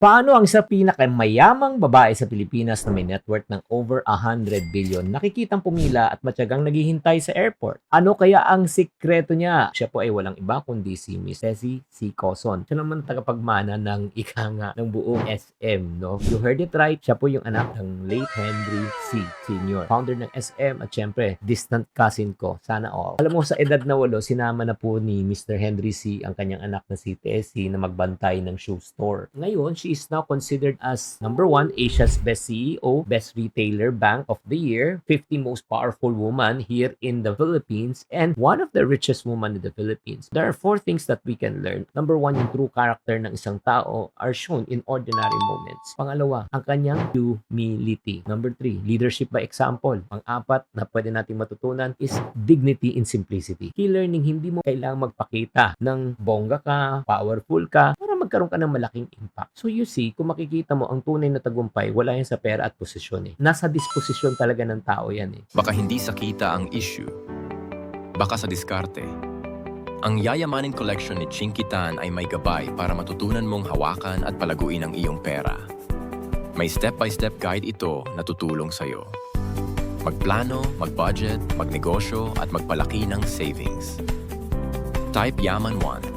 Paano ang isa pinakamayamang babae sa Pilipinas na may net worth ng over 100 billion nakikitang pumila at matyagang naghihintay sa airport? Ano kaya ang sikreto niya? Siya po ay walang iba kundi si Miss Tessie C. Coson. Siya naman tagapagmana ng ika nga ng buong SM, no? You heard it right. Siya po yung anak ng late Henry C. Sr. Founder ng SM at syempre, distant cousin ko. Sana all. Alam mo, sa edad na 8, sinama na po ni Mr. Henry C. ang kanyang anak na si Tessie na magbantay ng shoe store. Ngayon, she is now considered as number 1 Asia's best CEO, best retailer bank of the year, 50 most powerful woman here in the Philippines, and one of the richest woman in the Philippines. There are 4 things that we can learn. Number 1, yung true character ng isang tao are shown in ordinary moments. Pangalawa, ang kanyang humility. Number 3, leadership by example. Pang-4 na pwede nating matutunan is dignity in simplicity. Key learning, hindi mo kailangang magpakita ng bongga ka, powerful ka, para magkaroon ka ng malaking impact. So you see, kung makikita mo ang tunay na tagumpay, wala yan sa pera at posisyon eh. Nasa disposisyon talaga ng tao yan eh. Baka hindi sa kita ang issue, baka sa diskarte. Ang Yayamanin Collection ni Chinky Tan ay may gabay para matutunan mong hawakan at palaguin ang iyong pera. May step-by-step guide ito na tutulong sa'yo. Magplano, mag-budget, magnegosyo at magpalaki ng savings. Type Yaman 1